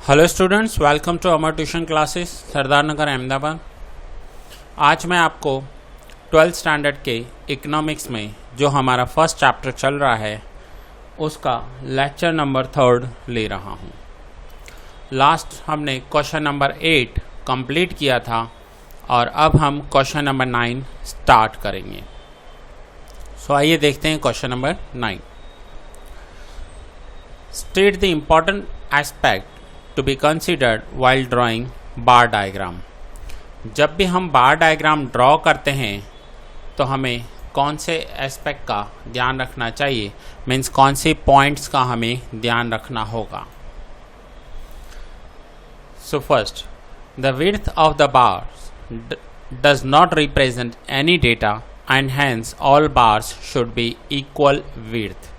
Hello students, welcome to Amar tuition classes Sardar Nagar Ahmedabad. आज मैं आपको 12th स्टैंडर्ड के इकोनॉमिक्स में जो हमारा फर्स्ट चैप्टर चल रहा है उसका लेक्चर नंबर 3 ले रहा हूँ। लास्ट हमने क्वेश्चन नंबर 8 कंप्लीट किया था और अब हम क्वेश्चन नंबर 9 स्टार्ट करेंगे। सो आइए देखते हैं question number 9। State the important aspect to be considered while drawing bar diagram। जब भी हम बार डायग्राम ड्रॉ करते हैं तो हमें कौन से एस्पेक्ट का ध्यान रखना चाहिए, मीन्स कौन से पॉइंट्स का हमें ध्यान रखना होगा। So first, the width of the bars does not represent any data and hence all bars should B equal width.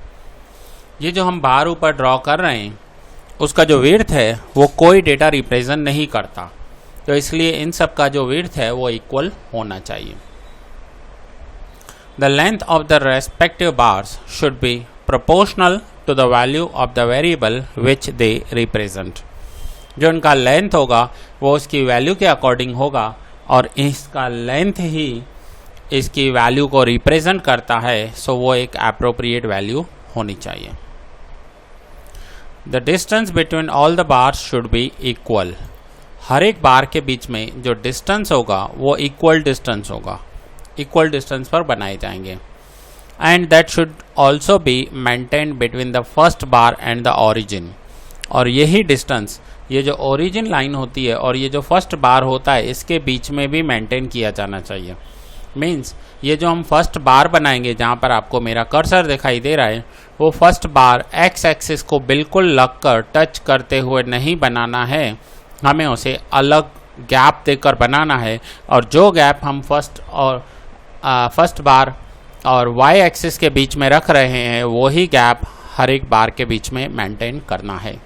ये जो हम बार ऊपर ड्रॉ कर रहे हैं उसका जो विड्थ है वो कोई डेटा रिप्रेजेंट नहीं करता, तो इसलिए इन सब का जो विड्थ है वो इक्वल होना चाहिए। The length of the respective bars should be proportional to the value of the variable which they represent. जो इनका लेंथ होगा वो उसकी वैल्यू के अकॉर्डिंग होगा और इसका लेंथ ही इसकी वैल्यू को रिप्रेजेंट करता है, सो वो एक एप्रोप्रिएट वैल्यू होनी चाहिए। The distance between all the bars should be equal। हर एक बार के बीच में जो डिस्टेंस होगा वो इक्वल डिस्टेंस होगा, इक्वल डिस्टेंस पर बनाए जाएंगे। And that should also be maintained between the first bar and the origin. और यही डिस्टेंस, ये जो ओरिजिन लाइन होती है और ये जो फर्स्ट बार होता है, इसके बीच में भी मेंटेन किया जाना चाहिए। मीन्स ये जो हम फर्स्ट बार बनाएंगे, जहाँ पर आपको मेरा कर्सर दिखाई दे रहा है, वो फर्स्ट बार एक्स एक्सिस को बिल्कुल लगकर टच करते हुए नहीं बनाना है, हमें उसे अलग गैप देकर बनाना है। और जो गैप हम फर्स्ट बार और वाई एक्सिस के बीच में रख रहे हैं वही गैप हर एक बार के बीच में मेंटेन करना है।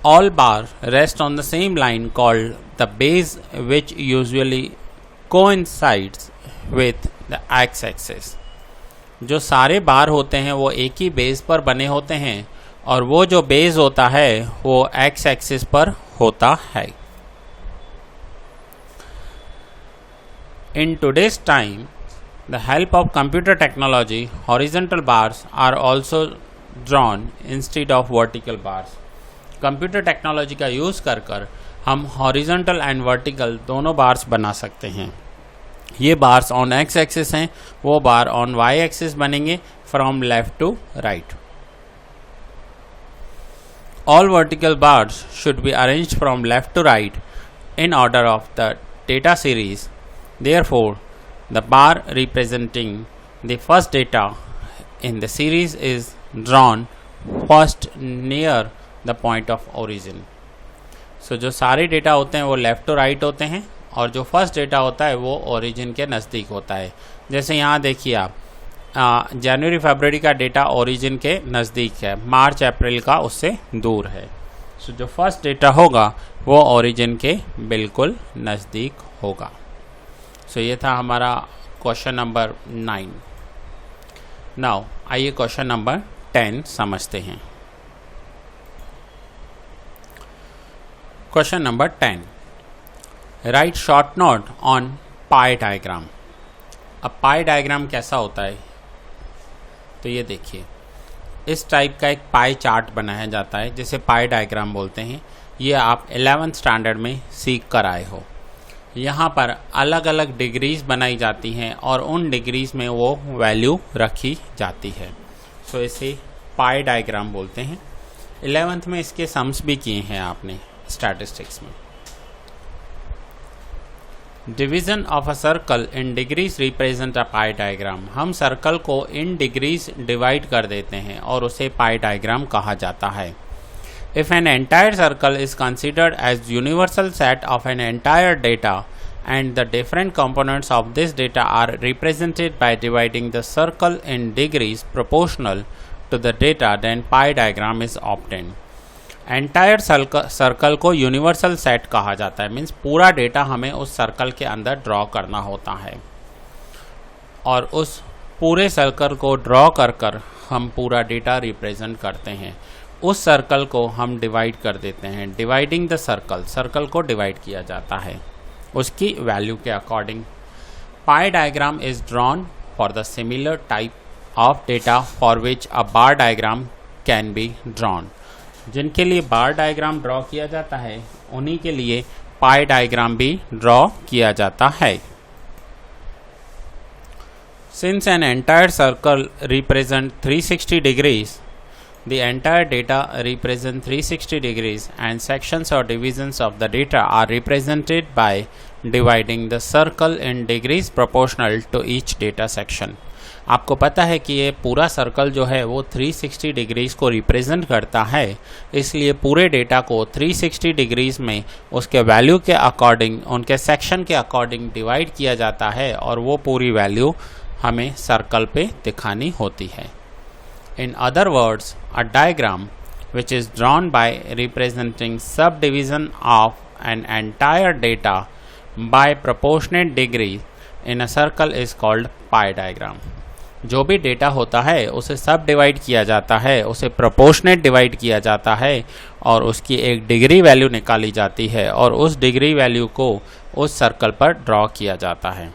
All bar rest on the same line called the base which usually coincides with the x axis. जो सारे बार होते हैं वो एक ही बेस पर बने होते हैं और वो जो बेस होता है वो एक्स एक्सिस पर होता है। In today's time the help of computer technology horizontal bars are also drawn instead of vertical bars. Computer technology का यूज़ कर हम हॉरिजॉन्टल एंड वर्टिकल दोनों बार्स बना सकते हैं। ये बार्स ऑन एक्स एक्सिस हैं, वो बार ऑन वाई एक्सिस बनेंगे from left to right. All vertical bars should be arranged from left to right in order of the data series. Therefore the bar representing the first data in the series is drawn first near the point of origin. So जो सारे data होते हैं वो left to right होते हैं और जो first data होता है वो ओरिजिन के नज़दीक होता है। जैसे यहाँ देखिए आप, जनवरी फरवरी का डेटा ओरिजिन के नज़दीक है, मार्च अप्रैल का उससे दूर है। सो जो फर्स्ट डेटा होगा वो ओरिजिन के बिल्कुल नज़दीक होगा। सो ये था हमारा क्वेश्चन नंबर 9। नाउ आइए क्वेश्चन नंबर 10 समझते हैं। Question number 10, right short note on pi diagram. अब पाई डायग्राम कैसा होता है, तो ये देखिए, इस टाइप का एक पाई चार्ट बनाया जाता है जिसे पाई डायग्राम बोलते हैं। ये आप 11th स्टैंडर्ड में सीख कर आए हो। यहाँ पर अलग अलग डिग्रीज बनाई जाती हैं और उन डिग्रीज में वो वैल्यू रखी जाती है। सो इसे पाई डायग्राम बोलते हैं। 11th में इसके सम्स भी किए हैं आपने स्टैटिस्टिक्स में। Division of a circle in degrees represent a pi diagram. हम सर्कल को इन डिग्रीज डिवाइड कर देते हैं और उसे पाई डायग्राम कहा जाता है। If an entire circle is considered as universal set of an entire data and the different components of this data are represented by dividing the circle in degrees proportional to the data, then pie diagram is obtained. Entire circle को universal set कहा जाता है, means पूरा data हमें उस circle के अंदर draw करना होता है और उस पूरे सर्कल को ड्रॉ कर हम पूरा डेटा रिप्रेजेंट करते हैं। उस सर्कल को हम डिवाइड कर देते हैं। डिवाइडिंग द सर्कल, सर्कल को डिवाइड किया जाता है उसकी वैल्यू के according. Pi diagram is drawn for the similar type of data for which a bar diagram can be drawn. जिनके लिए बार डायग्राम ड्रॉ किया जाता है उन्हीं के लिए पाई डायग्राम भी ड्रॉ किया जाता है। Since an entire circle represents 360 degrees, the entire data represents 360 degrees and sections or divisions of the data are represented by dividing the circle in degrees proportional to each data section. आपको पता है कि ये पूरा circle जो है वो 360 degrees को रिप्रेजेंट करता है, इसलिए पूरे डेटा को 360 डिग्रीज में उसके वैल्यू के अकॉर्डिंग, उनके सेक्शन के अकॉर्डिंग डिवाइड किया जाता है और वो पूरी वैल्यू हमें सर्कल पे दिखानी होती है। In other words, a diagram which is drawn by representing sub division of an entire data bye proportionate degree in a circle is called pi diagram. जो भी डेटा होता है उसे सब डिवाइड किया जाता है, उसे प्रोपोर्शनेट डिवाइड किया जाता है और उसकी एक डिग्री वैल्यू निकाली जाती है और उस डिग्री वैल्यू को उस सर्कल पर ड्रॉ किया जाता है।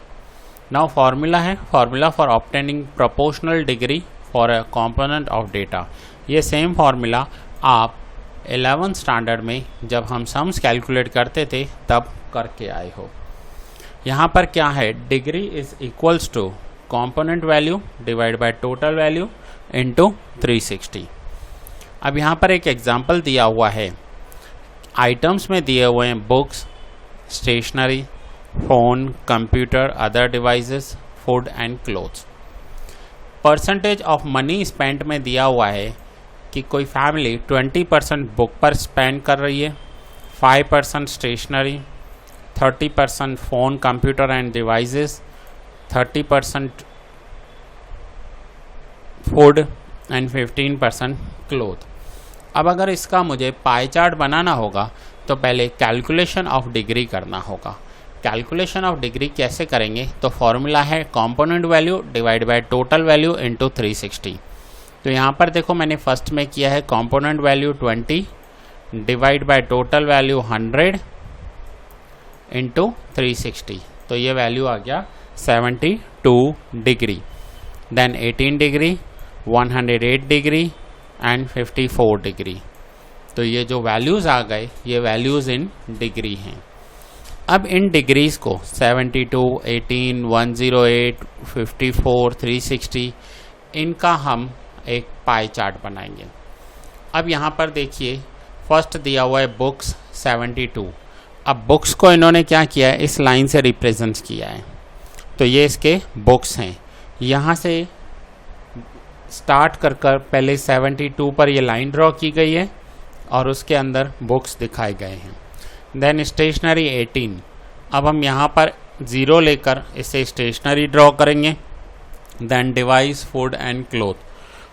नाउ फॉर्मूला है, formula for obtaining proportional degree for a component of data. ये सेम फार्मूला आप 11th स्टैंडर्ड में जब हम सम्स कैलकुलेट करते थे तब करके आए हो। यहाँ पर क्या है, degree is equals to component value divide by total value into 360। अब यहाँ पर एक एग्जांपल दिया हुआ है, आइटम्स में दिए हुए हैं books, stationery, phone, computer, other devices, food and clothes. Percentage of money spent में दिया हुआ है कि कोई फैमिली 20% बुक पर स्पेंड कर रही है, 5% stationery, 30% phone, computer and devices, 30% food and 15% cloth. अब अगर इसका मुझे पाई चार्ट बनाना होगा तो पहले कैलकुलेशन ऑफ डिग्री करना होगा। कैलकुलेशन ऑफ डिग्री कैसे करेंगे, तो फॉर्मूला है component value divide by total value into 360। तो यहाँ पर देखो मैंने फर्स्ट में किया है component value 20 divide by total value 100 into 360, तो ये वैल्यू आ गया 72 degree, then 18 degree, 108 degree and 54 degree. तो ये जो वैल्यूज़ आ गए ये वैल्यूज़ इन डिग्री हैं। अब इन डिग्रीज़ को 72, 18, 108, 54, 360 इनका हम एक पाई चार्ट बनाएंगे। अब यहाँ पर देखिए फर्स्ट दिया हुआ है बुक्स 72। अब बुक्स को इन्होंने क्या किया है, इस लाइन से रिप्रेजेंट किया है, तो ये इसके बुक्स हैं। यहाँ से स्टार्ट कर पहले 72 पर ये लाइन ड्रॉ की गई है और उसके अंदर बुक्स दिखाए गए हैं। देन स्टेशनरी 18, अब हम यहाँ पर 0 लेकर इसे स्टेशनरी ड्रॉ करेंगे। Then device, food and cloth,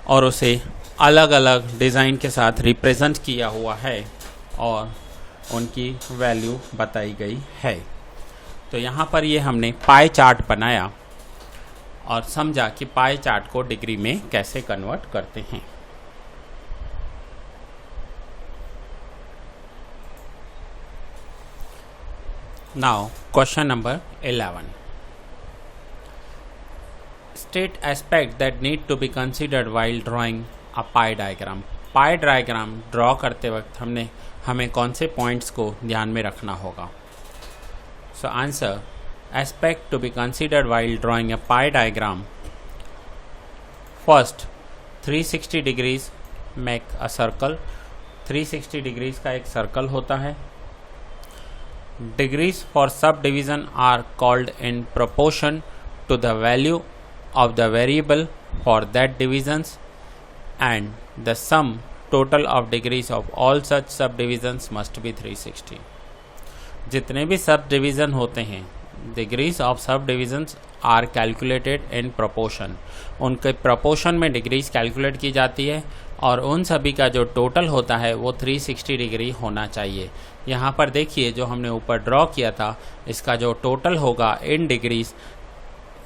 और उसे अलग अलग डिज़ाइन के साथ रिप्रेजेंट किया हुआ है और उनकी वैल्यू बताई गई है। तो यहाँ पर ये हमने पाई चार्ट बनाया और समझा कि पाई चार्ट को डिग्री में कैसे कन्वर्ट करते हैं। Now question number 11. State aspects that need to be considered while drawing a pie diagram. Pi diagram draw करते वक्त हमें कौन से पॉइंट्स को ध्यान में रखना होगा। So answer, aspect to be considered while drawing a pie diagram. First, 360 degrees make a circle. 360 degrees का एक सर्कल होता है। Degrees for subdivision are called in proportion to the value of the variable for that divisions, and the sum total of degrees of all such subdivisions must be 360. जितने भी sub division होते हैं, degrees of subdivisions are calculated in proportion. उनके proportion में degrees calculate की जाती है और उन सभी का जो टोटल होता है वो 360 डिग्री होना चाहिए। यहाँ पर देखिए जो हमने ऊपर ड्रॉ किया था, इसका जो टोटल होगा इन degrees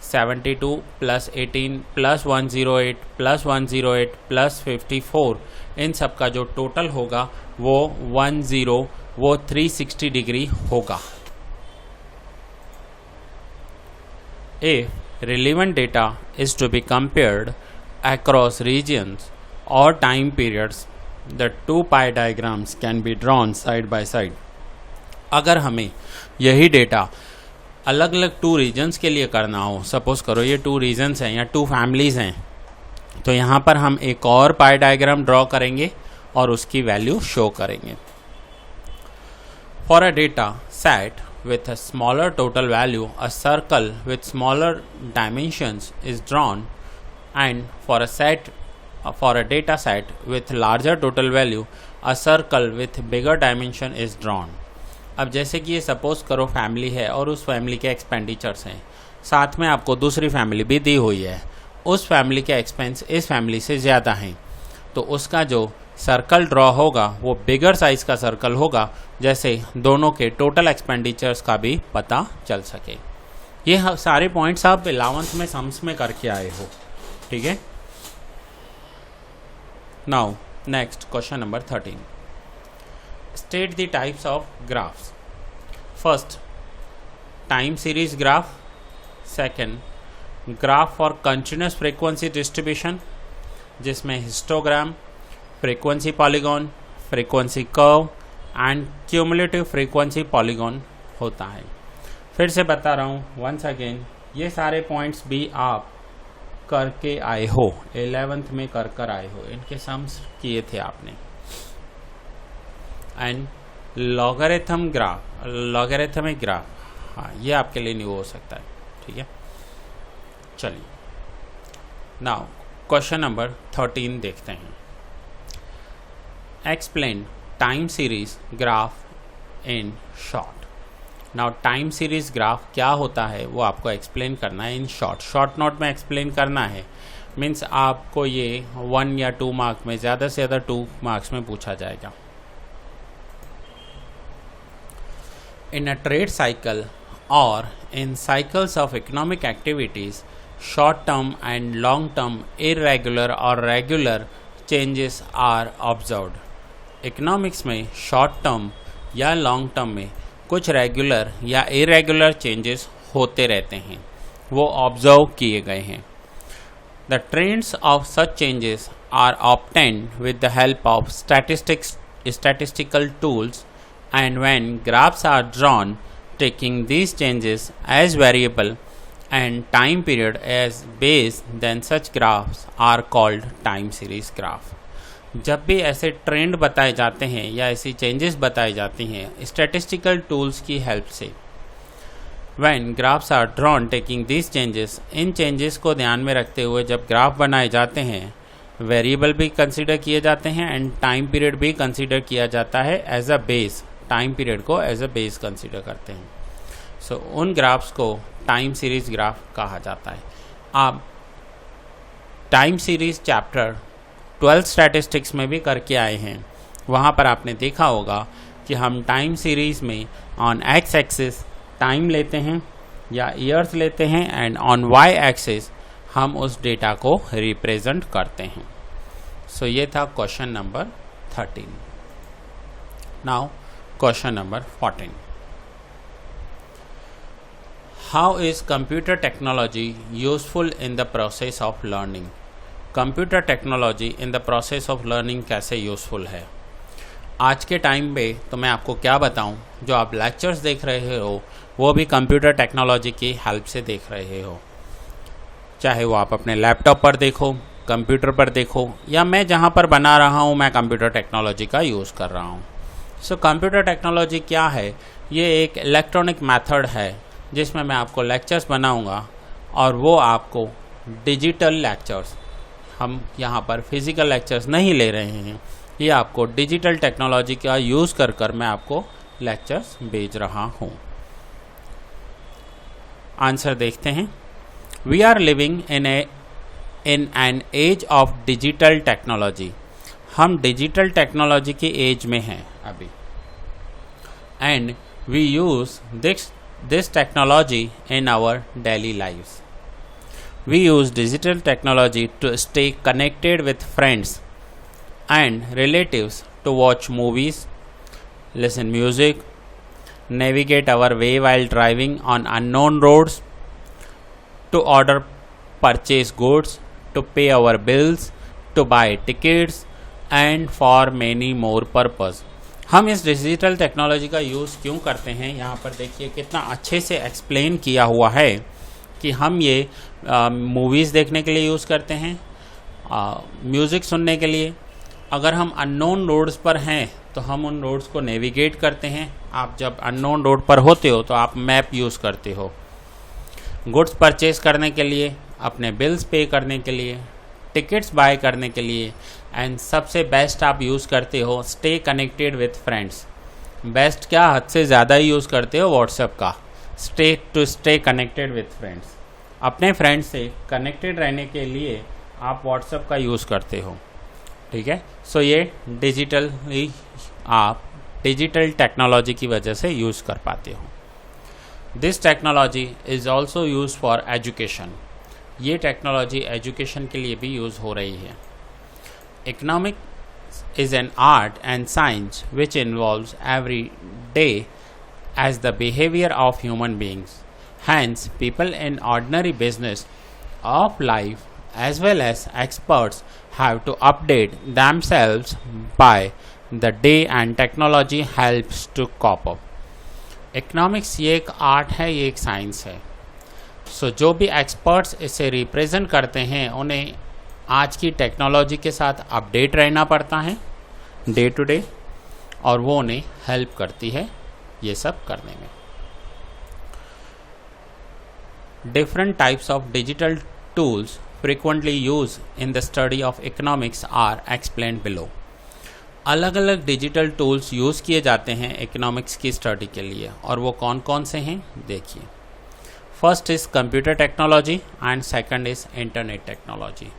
72 plus 18 plus 108 plus 108 plus 54 इन सब का जो टोटल होगा वो 10 वो 360 डिग्री होगा। If relevant data is to be compared across regions or time periods, the two pie diagrams can be drawn side by side. अगर हमें यही डेटा अलग अलग 2 रीजन्स के लिए करना हो, सपोज करो ये 2 रीजन्स हैं या 2 फैमिलीज हैं, तो यहाँ पर हम एक और पाई डायग्राम ड्रॉ करेंगे और उसकी वैल्यू शो करेंगे। For a data set with a smaller total value, a circle with smaller dimensions is drawn, and for a data set with larger total value, a circle with bigger dimension is drawn. अब जैसे कि ये suppose करो family है और उस family के expenditures हैं, साथ में आपको दूसरी फैमिली भी दी हुई है, उस फैमिली के एक्सपेंस इस फैमिली से ज़्यादा हैं, तो उसका जो सर्कल ड्रॉ होगा वो बिगर साइज का सर्कल होगा, जैसे दोनों के टोटल एक्सपेंडिचर्स का भी पता चल सके। ये सारे पॉइंट्स आप 11th में सम्स में करके आए हो, ठीक है। Now next question number 13, state the types of graphs. First, time series graph. Second, graph for continuous frequency distribution, जिसमें histogram, frequency polygon, frequency curve and cumulative frequency polygon होता है। फिर से बता रहा हूँ वंस अगेन, ये सारे पॉइंट्स भी आप करके आए हो, 11th में कर आए हो, इनके सम्स किए थे आपने। And logarithm graph, logarithmic graph, हाँ ये आपके लिए न्यू हो सकता है, ठीक है। चलिए नाउ क्वेश्चन नंबर 13 देखते हैं। Explain time series graph in short. Now time series graph क्या होता है वो आपको एक्सप्लेन करना है इन शॉर्ट नोट में एक्सप्लेन करना है। मीन्स आपको ये 1 या 2 मार्क में, ज़्यादा से ज़्यादा 2 मार्क्स में पूछा जाएगा। इन अ ट्रेड साइकिल और in cycles of economic activities, short term and long term irregular और regular changes are observed. Economics में शॉर्ट टर्म या लॉन्ग टर्म में कुछ रेगुलर या इरेगुलर चेंजेस होते रहते हैं, वो ऑब्जर्व किए गए हैं। The trends of such changes are obtained with the help of statistical tools, and when graphs are drawn taking these changes as variable and time period as base, then such graphs are called time series graph. जब भी ऐसे trend बताए जाते हैं या ऐसी changes बताई जाती हैं स्टैटिस्टिकल टूल्स की हेल्प से, when graphs are drawn taking this changes, इन चेंजेस को ध्यान में रखते हुए जब ग्राफ बनाए जाते हैं, वेरिएबल भी कंसीडर किए जाते हैं एंड टाइम पीरियड भी कंसीडर किया जाता है एज अ बेस, टाइम पीरियड को एज अ बेस कंसीडर करते हैं। सो उन ग्राफ्स को टाइम सीरीज ग्राफ कहा जाता है। आप time series chapter 12th statistics में भी करके आए हैं, वहाँ पर आपने देखा होगा कि हम टाइम सीरीज में ऑन एक्स एक्सिस टाइम लेते हैं या ईयर्स लेते हैं एंड ऑन वाई एक्सिस हम उस डेटा को रिप्रेजेंट करते हैं। सो ये था question number 13। Now question number 14, how is computer technology useful in the process of learning. Computer technology in the process of learning कैसे यूज़फुल है आज के टाइम पे, तो मैं आपको क्या बताऊं, जो आप लेक्चर्स देख रहे हो वो भी कंप्यूटर टेक्नोलॉजी की हेल्प से देख रहे हो, चाहे वो आप अपने लैपटॉप पर देखो, कंप्यूटर पर देखो, या मैं जहां पर बना रहा हूं मैं कंप्यूटर टेक्नोलॉजी का यूज़ कर रहा हूं। सो कंप्यूटर टेक्नोलॉजी क्या है, ये एक इलेक्ट्रॉनिक मेथड है जिसमें मैं आपको लेक्चर्स बनाऊंगा और वो आपको डिजिटल लेक्चर्स, हम यहाँ पर फिजिकल लेक्चर्स नहीं ले रहे हैं, ये आपको डिजिटल टेक्नोलॉजी का यूज़ कर मैं आपको लेक्चर्स भेज रहा हूँ। आंसर देखते हैं। We are living in an age of digital technology. हम डिजिटल टेक्नोलॉजी की एज में हैं अभी, and we use this technology in our daily lives. We use digital technology to stay connected with friends and relatives to watch movies, listen music, navigate our way while driving on unknown roads, to order purchase goods, to pay our bills, to buy tickets and for many more purpose. हम इस digital technology का use क्यों करते हैं, यहाँ पर देखिए कितना अच्छे से एक्सप्लेन किया हुआ है कि हम ये मूवीज़ देखने के लिए यूज़ करते हैं, म्यूज़िक सुनने के लिए। अगर हम अननोन रोड्स पर हैं तो हम उन रोड्स को नेविगेट करते हैं। आप जब अननोन रोड पर होते हो तो आप मैप यूज़ करते हो। गुड्स परचेज करने के लिए, अपने बिल्स पे करने के लिए, टिकट्स बाय करने के लिए, एंड सबसे बेस्ट आप यूज़ करते हो stay connected with friends. Best क्या, हद से ज़्यादा ही यूज़ करते हो व्हाट्सएप का, स्टे कनेक्टेड विथ फ्रेंड्स। अपने फ्रेंड्स से कनेक्टेड रहने के लिए आप व्हाट्सएप का यूज़ करते हो, ठीक है। सो ये डिजिटली आप डिजिटल टेक्नोलॉजी की वजह से यूज़ कर पाते हो। This technology is also use for education. ये टेक्नोलॉजी एजुकेशन के लिए भी यूज़ हो रही है। Economics is an art and science which involves every day as the behavior of human beings. Hence, people in ordinary business of life as well as experts have to update themselves by the day and technology helps to cope up. Economics ये एक art है, ये एक science है। सो जो भी experts इसे represent करते हैं उन्हें आज की टेक्नोलॉजी के साथ अपडेट रहना पड़ता है डे टू डे, और वो उन्हें हेल्प करती है ये सब करने में। Different types of digital tools frequently use in the study of economics are explained below. अलग अलग डिजिटल टूल्स यूज़ किए जाते हैं इकोनॉमिक्स की स्टडी के लिए, और वो कौन कौन से हैं देखिए। First is computer technology and second is internet technology.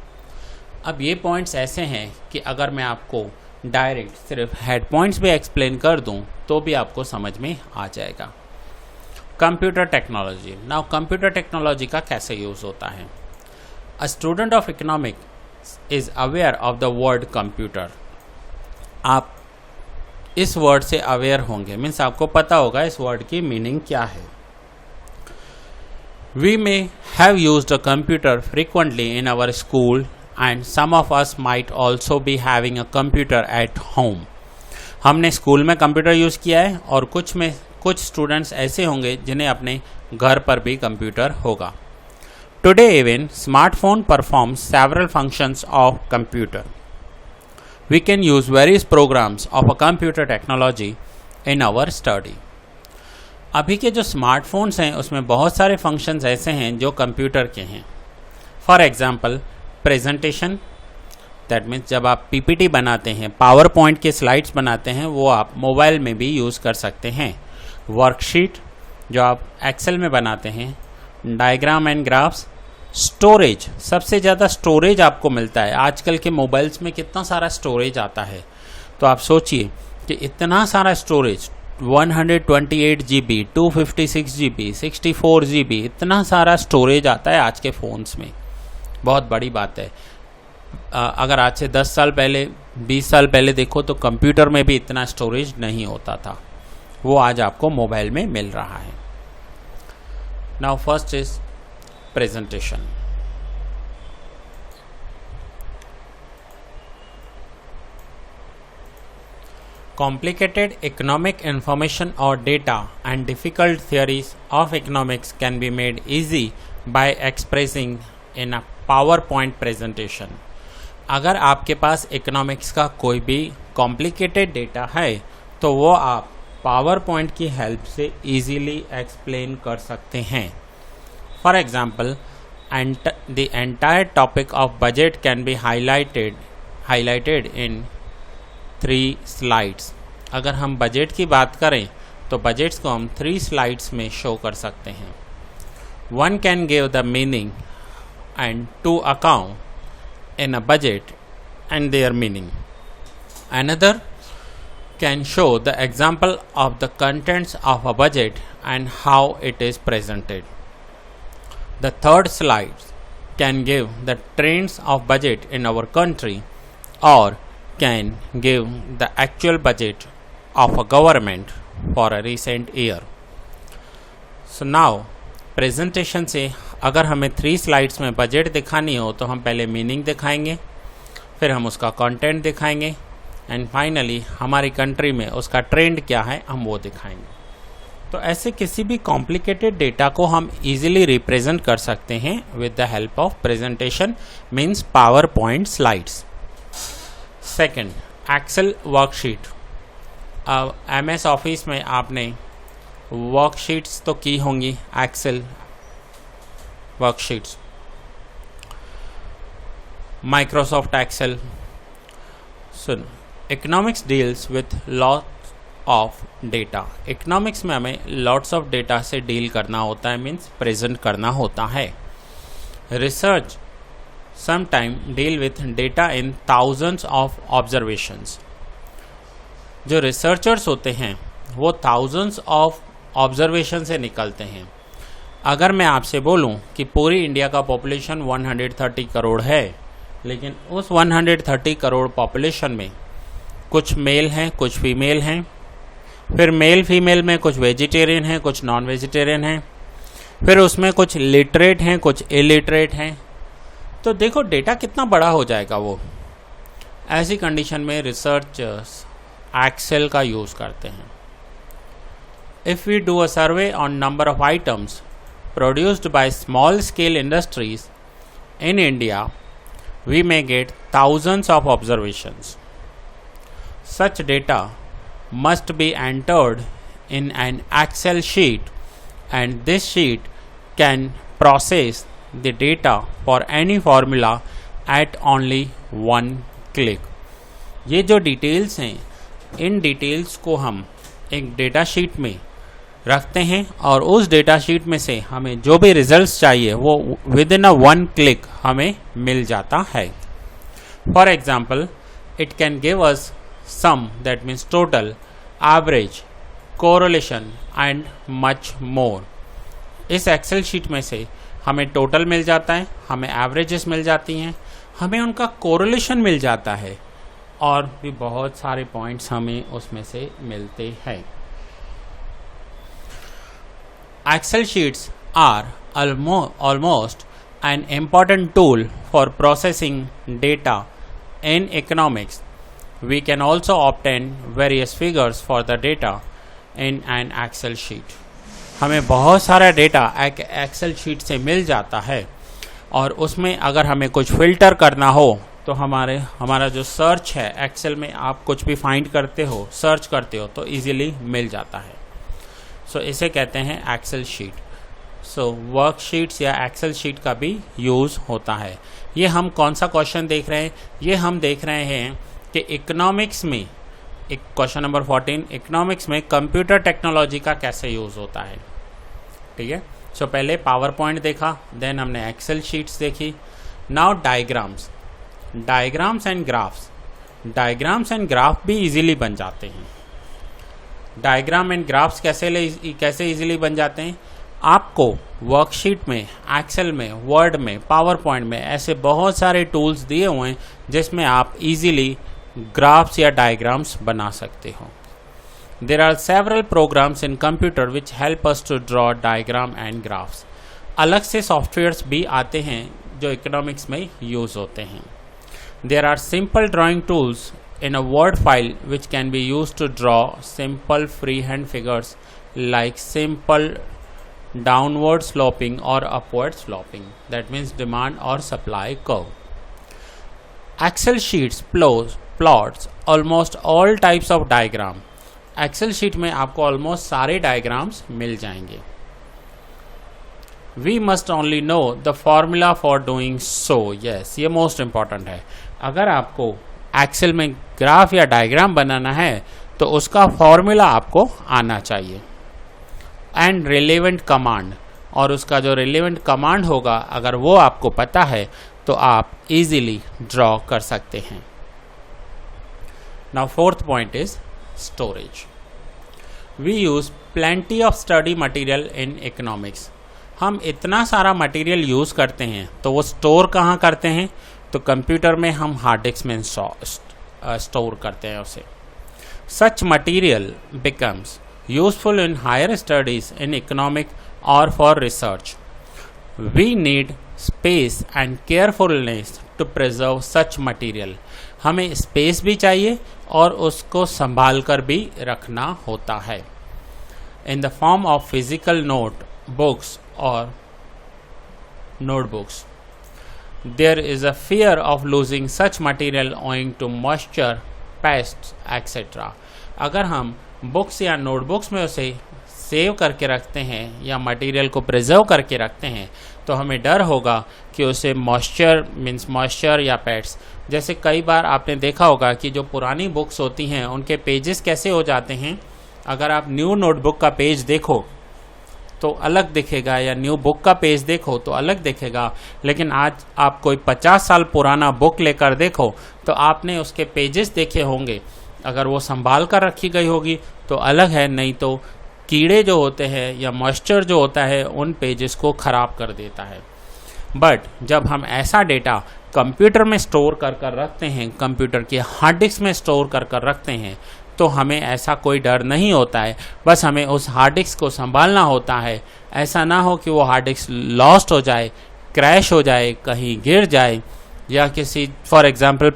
अब ये पॉइंट्स ऐसे हैं कि अगर मैं आपको डायरेक्ट सिर्फ हेड पॉइंट्स भी एक्सप्लेन कर दूं तो भी आपको समझ में आ जाएगा। Computer technology. Now computer technology का कैसे यूज़ होता है। A student of economics is aware of the word computer. आप इस वर्ड से अवेयर होंगे, मीन्स आपको पता होगा इस वर्ड की मीनिंग क्या है। We may have used a computer frequently in our school and some of us might also be having a computer at home. हमने स्कूल में कंप्यूटर यूज़ किया है और कुछ स्टूडेंट्स ऐसे होंगे जिन्हें अपने घर पर भी कंप्यूटर होगा। Today even smartphone performs several functions of computer. We can use various programs of a computer technology in our study. अभी के जो स्मार्टफोन्स हैं उसमें बहुत सारे फंक्शंस ऐसे हैं जो कंप्यूटर के हैं। For example presentation, that means जब आप पीपीटी बनाते हैं, पावर पॉइंट के स्लाइड्स बनाते हैं, वो आप मोबाइल में भी यूज़ कर सकते हैं। वर्कशीट जो आप एक्सेल में बनाते हैं, डायग्राम एंड ग्राफ्स, स्टोरेज, सबसे ज़्यादा स्टोरेज आपको मिलता है आजकल के मोबाइल्स में। कितना सारा स्टोरेज आता है, तो आप सोचिए कि इतना सारा स्टोरेज 128 GB, 256 GB, 64 GB, इतना सारा स्टोरेज आता है आज के फ़ोन्स में। बहुत बड़ी बात है। अगर आज से 10 साल पहले, 20 साल पहले देखो तो कंप्यूटर में भी इतना स्टोरेज नहीं होता था, वो आज आपको मोबाइल में मिल रहा है। Now first is presentation. Complicated economic information or data and difficult theories of economics can be made easy by expressing in a PowerPoint presentation. अगर आपके पास इकोनॉमिक्स का कोई भी कॉम्प्लिकेटेड डेटा है तो वो आप PowerPoint की हेल्प से easily एक्सप्लेन कर सकते हैं। For example, the entire topic of budget can be highlighted in 3 slides. अगर हम बजट की बात करें तो बजट्स को हम 3 स्लाइड्स में शो कर सकते हैं। One can give the meaning and to account in a budget and their meaning. Another can show the example of the contents of a budget and how it is presented. The third slide can give the trends of budget in our country or can give the actual budget of a government for a recent year. So now presentation से अगर हमें 3 slides में budget दिखानी हो तो हम पहले meaning दिखाएंगे, फिर हम उसका कंटेंट दिखाएंगे एंड फाइनली हमारी कंट्री में उसका ट्रेंड क्या है हम वो दिखाएंगे. तो ऐसे किसी भी कॉम्प्लिकेटेड डेटा को हम इजीली रिप्रेजेंट कर सकते हैं with the help of presentation, means PowerPoint slides. Second, Excel worksheet. अब MS ऑफिस में आपने वर्कशीट्स तो की होंगी, एक्सेल वर्कशीट्स, माइक्रोसॉफ्ट एक्सेल. सुन, economics deals with lots of data. Economics में हमें लॉट्स ऑफ डेटा से डील करना होता है, मीन्स प्रेजेंट करना होता है. Research sometime deal with data in thousands of observations. जो रिसर्चर्स होते हैं वो थाउजेंड्स ऑफ ऑब्जर्वेशन से निकलते हैं. अगर मैं आपसे बोलूं कि पूरी इंडिया का पॉपुलेशन 130 करोड़ है, लेकिन उस 130 करोड़ पॉपुलेशन में कुछ मेल हैं, कुछ फीमेल हैं, फिर मेल फीमेल में कुछ वेजिटेरियन हैं, कुछ नॉन वेजिटेरियन हैं, फिर उसमें कुछ लिटरेट हैं, कुछ इलिटरेट हैं, तो देखो डेटा कितना बड़ा हो जाएगा वो. ऐसी कंडीशन में रिसर्चर्स एक्सेल का यूज़ करते हैं. If we do a survey on number of items produced by small scale industries in India, we may get thousands of observations. Such data must be entered in an Excel sheet, and this sheet can process the data for any formula at only one click. ये जो details हैं, in details को हम एक data sheet में रखते हैं और उस डेटा शीट में से हमें जो भी रिजल्ट्स चाहिए वो विद इन अ 1 क्लिक हमें मिल जाता है. For example, it can give us sum, that means total, average, correlation and much more. इस एक्सेल शीट में से हमें टोटल मिल जाता है, हमें एवरेजेस मिल जाती हैं, हमें उनका कोरिलेशन मिल जाता है और भी बहुत सारे पॉइंट्स हमें उसमें से मिलते हैं. Excel sheets are almost an important tool for processing data in economics. We can also obtain various figures for the data in an Excel sheet. हमें बहुत सारा डेटा एक एक्सेल शीट से मिल जाता है और उसमें अगर हमें कुछ फिल्टर करना हो तो हमारा जो सर्च है, एक्सेल में आप कुछ भी फाइंड करते हो, सर्च करते हो तो इजीली मिल जाता है. सो इसे कहते हैं एक्सेल शीट. सो वर्कशीट्स या एक्सेल शीट का भी यूज़ होता है. ये हम कौन सा क्वेश्चन देख रहे हैं? ये हम देख रहे हैं कि इकोनॉमिक्स में, एक क्वेश्चन नंबर 14, इकोनॉमिक्स में कंप्यूटर टेक्नोलॉजी का कैसे यूज़ होता है. ठीक है. सो पहले पावर पॉइंट देखा, देन हमने एक्सेल शीट्स देखी. Now diagrams and graphs. Diagrams and graph भी इजीली बन जाते हैं. डायग्राम एंड ग्राफ्स कैसे इजीली बन जाते हैं? आपको वर्कशीट में, एक्सेल में, वर्ड में, पावर पॉइंट में ऐसे बहुत सारे टूल्स दिए हुए हैं जिसमें आप इजीली ग्राफ्स या डायग्राम्स बना सकते हो. There are several programs in computer which help us to draw diagram and graphs. अलग से सॉफ्टवेयर्स भी आते हैं जो इकोनॉमिक्स में यूज़ होते हैं. There are simple drawing tools in a word file which can be used to draw simple freehand figures like simple downward sloping or upward sloping, that means demand or supply curve. Excel sheets plots almost all types of diagram. Excel sheet में आपको almost सारे diagrams मिल जाएंगे. We must only know the formula for doing so. Yes, ये most important है. अगर आपको Excel में graph या डायग्राम बनाना है तो उसका फॉर्मूला आपको आना चाहिए एंड रिलेवेंट कमांड, और उसका जो रिलेवेंट कमांड होगा अगर वो आपको पता है तो आप इजीली ड्रॉ कर सकते हैं. Now fourth point is storage. We use plenty of study material in economics. हम इतना सारा मटेरियल यूज़ करते हैं तो वो स्टोर कहाँ करते हैं? तो कंप्यूटर में हम हार्ड डिस्क में स्टोर करते हैं उसे. Such material becomes useful in higher studies in economic or for research. We need space and carefulness to preserve such material. हमें स्पेस भी चाहिए और उसको संभाल कर भी रखना होता है. In the form of physical notebooks or notebooks. There is a fear of losing such material owing to moisture, paste etcetera. अगर हम बुक्स या नोटबुक्स में उसे सेव करके रखते हैं या मटेरियल को प्रिजर्व करके रखते हैं तो हमें डर होगा कि उसे मॉइस्चर या पेट्स, जैसे कई बार आपने देखा होगा कि जो पुरानी बुक्स होती हैं उनके पेजेस कैसे हो जाते हैं. अगर आप न्यू नोटबुक का पेज देखो तो अलग दिखेगा या न्यू बुक का पेज देखो तो अलग दिखेगा, लेकिन आज आप कोई 50 साल पुराना बुक लेकर देखो तो आपने उसके पेजेस देखे होंगे. अगर वो संभाल कर रखी गई होगी तो अलग है, नहीं तो कीड़े जो होते हैं या मॉइस्चर जो होता है उन पेजेस को ख़राब कर देता है. बट जब हम ऐसा डेटा कंप्यूटर में स्टोर कर रखते हैं, कंप्यूटर के हार्ड डिस्क में स्टोर कर रखते हैं, तो हमें ऐसा कोई डर नहीं होता है. बस हमें उस हार्ड डिस्क को संभालना होता है. ऐसा ना हो कि वो हार्ड डिस्क लॉस्ट हो जाए, क्रैश हो जाए, कहीं गिर जाए, या किसी फॉर एग्जांपल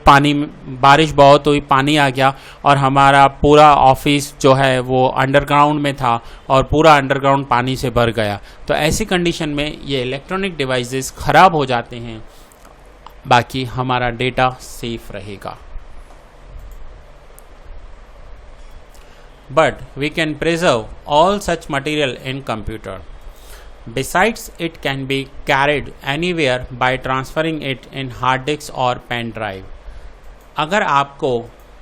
बारिश बहुत हुई, पानी आ गया और हमारा पूरा ऑफिस जो है वो अंडरग्राउंड में था और पूरा अंडरग्राउंड पानी से भर गया. तो ऐसी कंडीशन में ये इलेक्ट्रॉनिक डिवाइसेस ख़राब हो जाते हैं, बाकी हमारा डेटा सेफ रहेगा. But we can preserve all such material in computer. Besides, it can be carried anywhere by transferring it in hard disk or pen drive. अगर आपको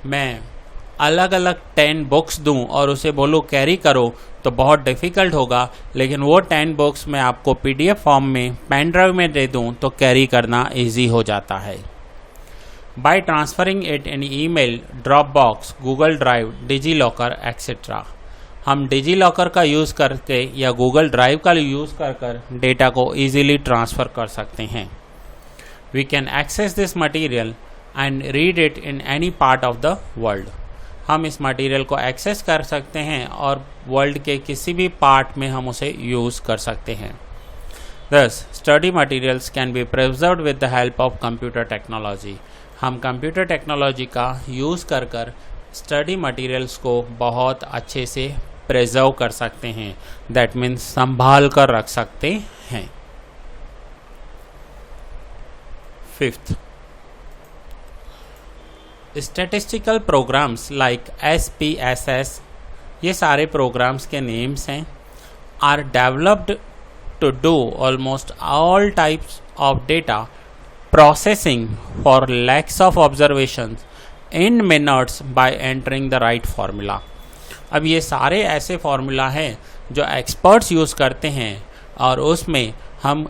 मैं अलग अलग 10 बुक्स दूं और उसे बोलूं कैरी करो तो बहुत डिफ़िकल्ट होगा, लेकिन वो 10 बुक्स मैं आपको PDF फॉर्म में पेन ड्राइव में दे दूं तो कैरी करना ईजी हो जाता है. By transferring it in email, Dropbox, Google Drive, DigiLocker, etc. हम DigiLocker का यूज़ करके या Google Drive का यूज़ कर डेटा को easily ट्रांसफ़र कर सकते हैं. We can access this material and read it in any part of the world. हम इस मटेरियल को एक्सेस कर सकते हैं और वर्ल्ड के किसी भी पार्ट में हम उसे यूज़ कर सकते हैं. Thus, study materials can be preserved with the help of computer technology. हम कंप्यूटर टेक्नोलॉजी का यूज़ कर स्टडी मटेरियल्स को बहुत अच्छे से प्रिजर्व कर सकते हैं. दैट मीन्स संभाल कर रख सकते हैं. 5th, statistical programmes like SPSS, ये सारे प्रोग्राम्स के नेम्स हैं, are developed to do almost all types of data processing for lakhs of observations in minutes by entering the right formula. अब ये सारे ऐसे फार्मूला हैं जो एक्सपर्ट्स यूज़ करते हैं और उसमें हम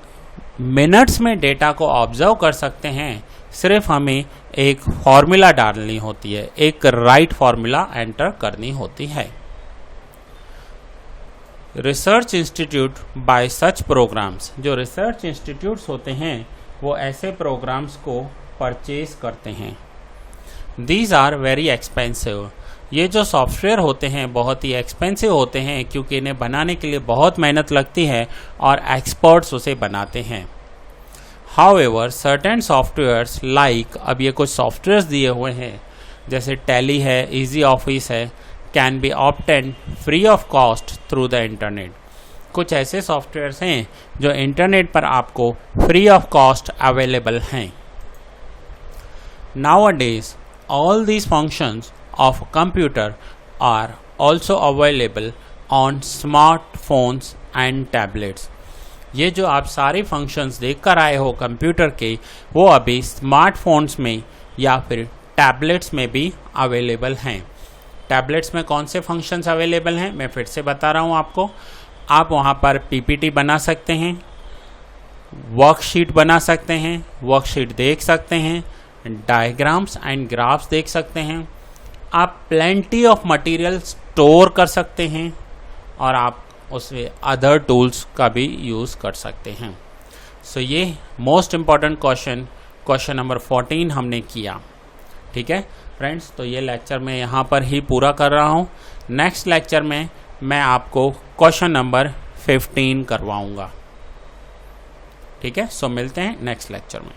मिनट्स में डेटा को ऑब्जर्व कर सकते हैं. सिर्फ हमें एक फार्मूला डालनी होती है, एक राइट फार्मूला एंटर करनी होती है. Research institute by such programs, जो रिसर्च इंस्टीट्यूट्स होते हैं वो ऐसे प्रोग्राम्स को परचेज करते हैं. These are very expensive. ये जो सॉफ्टवेयर होते हैं बहुत ही एक्सपेंसिव होते हैं क्योंकि इन्हें बनाने के लिए बहुत मेहनत लगती है और एक्सपर्ट्स उसे बनाते हैं. हाउएवर सर्टेन सॉफ्टवेयर्स लाइक, अब ये कुछ सॉफ्टवेयर्स दिए हुए हैं जैसे टैली है, इजी ऑफिस है, can be obtain free of cost through the internet. कुछ ऐसे सॉफ्टवेयर्स हैं जो इंटरनेट पर आपको फ्री ऑफ कॉस्ट अवेलेबल हैं. Nowadays, all these functions of computer are also available on smartphones and tablets. ये जो आप सारे फंक्शंस देख कर आए हो कंप्यूटर के, वो अभी स्मार्टफोन्स में या फिर टैबलेट्स में भी अवेलेबल हैं. टैबलेट्स में कौन से फंक्शंस अवेलेबल हैं मैं फिर से बता रहा हूँ आपको. आप वहाँ पर PPT बना सकते हैं, वर्कशीट बना सकते हैं, वर्कशीट देख सकते हैं, डायग्राम्स एंड ग्राफ्स देख सकते हैं. आप प्लेंटी ऑफ मटेरियल स्टोर कर सकते हैं और आप उसमें अदर टूल्स का भी यूज़ कर सकते हैं. सो ये मोस्ट इम्पॉर्टेंट क्वेश्चन नंबर 14 हमने किया. ठीक है फ्रेंड्स, तो ये लेक्चर मैं यहाँ पर ही पूरा कर रहा हूँ। नेक्स्ट लेक्चर में मैं आपको क्वेश्चन नंबर 15 करवाऊँगा। ठीक है, सो मिलते हैं नेक्स्ट लेक्चर में।